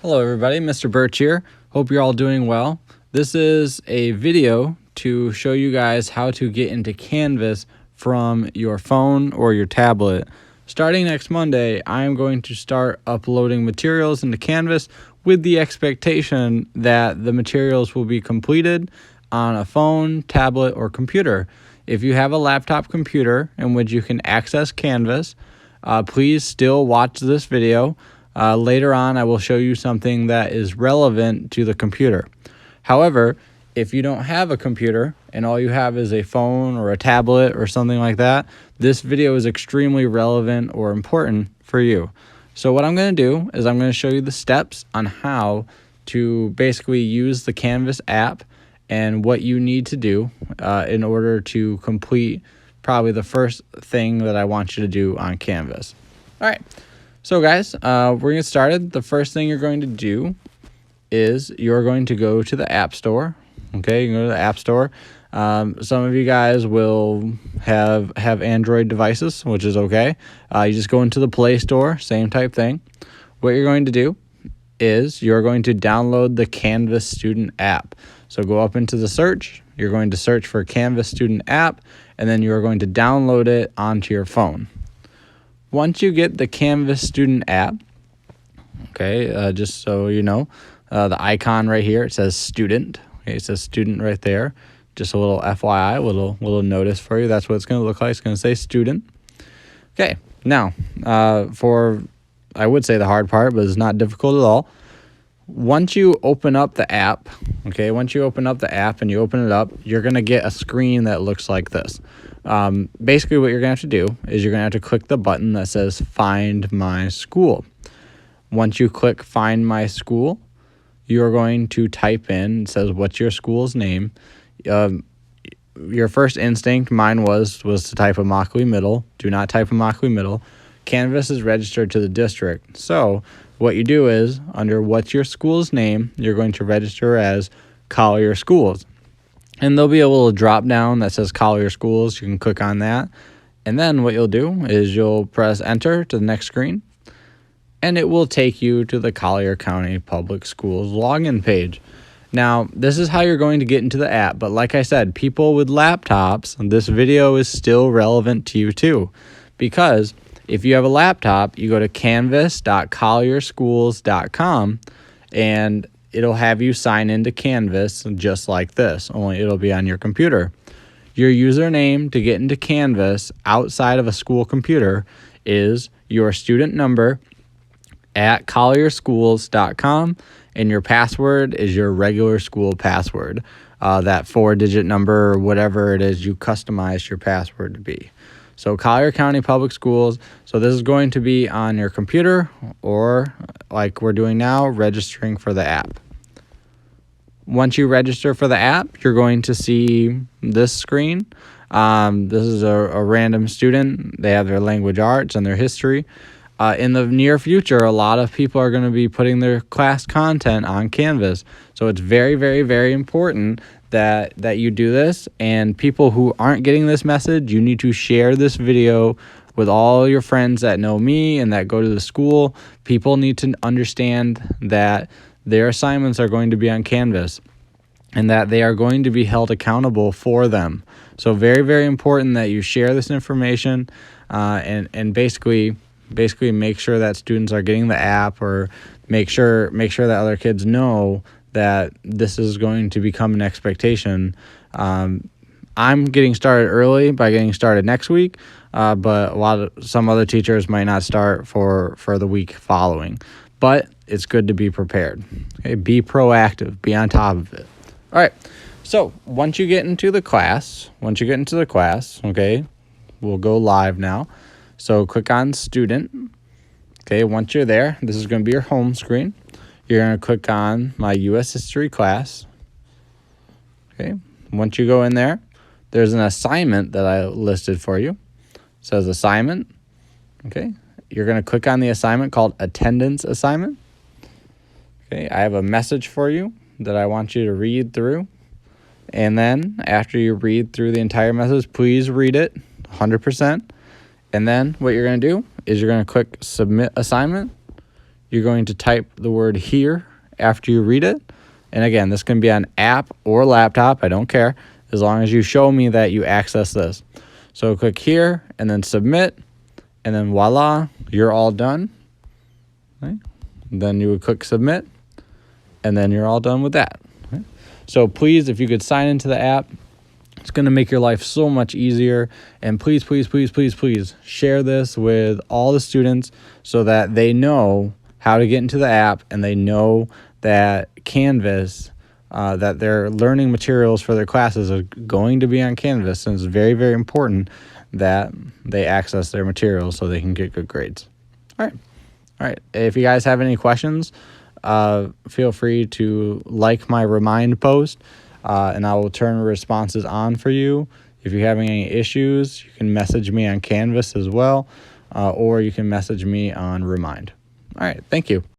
Hello everybody, Mr. Birch here. Hope you're all doing well. This is a video to show you guys how to get into Canvas from your phone or your tablet. Starting next Monday, I am going to start uploading materials into Canvas with the expectation that the materials will be completed on a phone, tablet, or computer. If you have a laptop computer in which you can access Canvas, please still watch this video. Later on, I will show you something that is relevant to the computer. However, if you don't have a computer and all you have is a phone or a tablet or something like that, this video is extremely relevant or important for you. So what I'm going to do is I'm going to show you the steps on how to basically use the Canvas app and what you need to do in order to complete probably the first thing that I want you to do on Canvas. All right. So guys, we're going to get started. The first thing you're going to do is you're going to go to the App Store. Okay, you can go to the App Store. Some of you guys will have Android devices, which is okay. You just go into the Play Store, same type thing. What you're going to do is you're going to download the Canvas Student app. So go up into the search. You're going to search for Canvas Student app, and then you're going to download it onto your phone. Once you get the Canvas Student app, okay, just so you know, the icon right here, it says Student. Okay, it says Student right there. Just a little FYI, little notice for you. That's what it's going to look like. It's going to say Student. Okay, now, I would say the hard part, but it's not difficult at all. Once you open up the app, okay, once you open up the app and you open it up, you're going to get a screen that looks like this. Basically what you're going to have to do is you're going to have to click the button that says Find My School. Once you click Find My School, you're going to type in, it says, what's your school's name? Your first instinct, mine was to type Immokalee Middle. Do not type Immokalee Middle. Canvas is registered to the district. So what you do is, under what's your school's name, you're going to register as Collier Schools. And there'll be a little drop down that says Collier Schools. You can click on that. And then what you'll do is you'll press enter to the next screen. And it will take you to the Collier County Public Schools login page. Now, this is how you're going to get into the app. But like I said, people with laptops, this video is still relevant to you too. Because if you have a laptop, you go to canvas.collierschools.com and it'll have you sign into Canvas just like this, only it'll be on your computer. Your username to get into Canvas outside of a school computer is your student number at collierschools.com, and your password is your regular school password, that 4-digit number or whatever it is you customize your password to be. So Collier County Public Schools. So this is going to be on your computer or, like we're doing now, registering for the app. Once you register for the app, you're going to see this screen. This is a random student. They have their language arts and their history. In the near future, a lot of people are going to be putting their class content on Canvas. So it's very, very, very important that you do this. And people who aren't getting this message, you need to share this video with all your friends that know me and that go to the school. People need to understand that their assignments are going to be on Canvas and that they are going to be held accountable for them. So very, very important that you share this information and basically make sure that students are getting the app, or make sure that other kids know that this is going to become an expectation. I'm getting started early by getting started next week, but some other teachers might not start for the week following. But it's good to be prepared. Okay, be proactive, be on top of it. All right. So once you get into the class, okay, we'll go live now. So click on Student. Okay, once you're there, this is going to be your home screen. You're going to click on My U.S. History class. Okay, once you go in there, there's an assignment that I listed for you. It says Assignment. Okay, you're going to click on the assignment called Attendance Assignment. Okay, I have a message for you that I want you to read through. And then after you read through the entire message, please read it 100%. And then what you're going to do is you're going to click Submit Assignment. you're going to type the word here after you read it. And again, this can be on app or laptop. I don't care, as long as you show me that you access this. So click here and then submit, and then voila, you're all done. Right? Then you would click submit, and then you're all done with that. Right? So please, if you could sign into the app, it's going to make your life so much easier. And please, please, please, please, please share this with all the students so that they know how to get into the app, and they know that Canvas, that their learning materials for their classes are going to be on Canvas. And it's very, very important that they access their materials so they can get good grades. All right. If you guys have any questions, feel free to like my remind post, and I will turn responses on for you. If you're having any issues, you can message me on Canvas as well, or you can message me on Remind. All right. Thank you.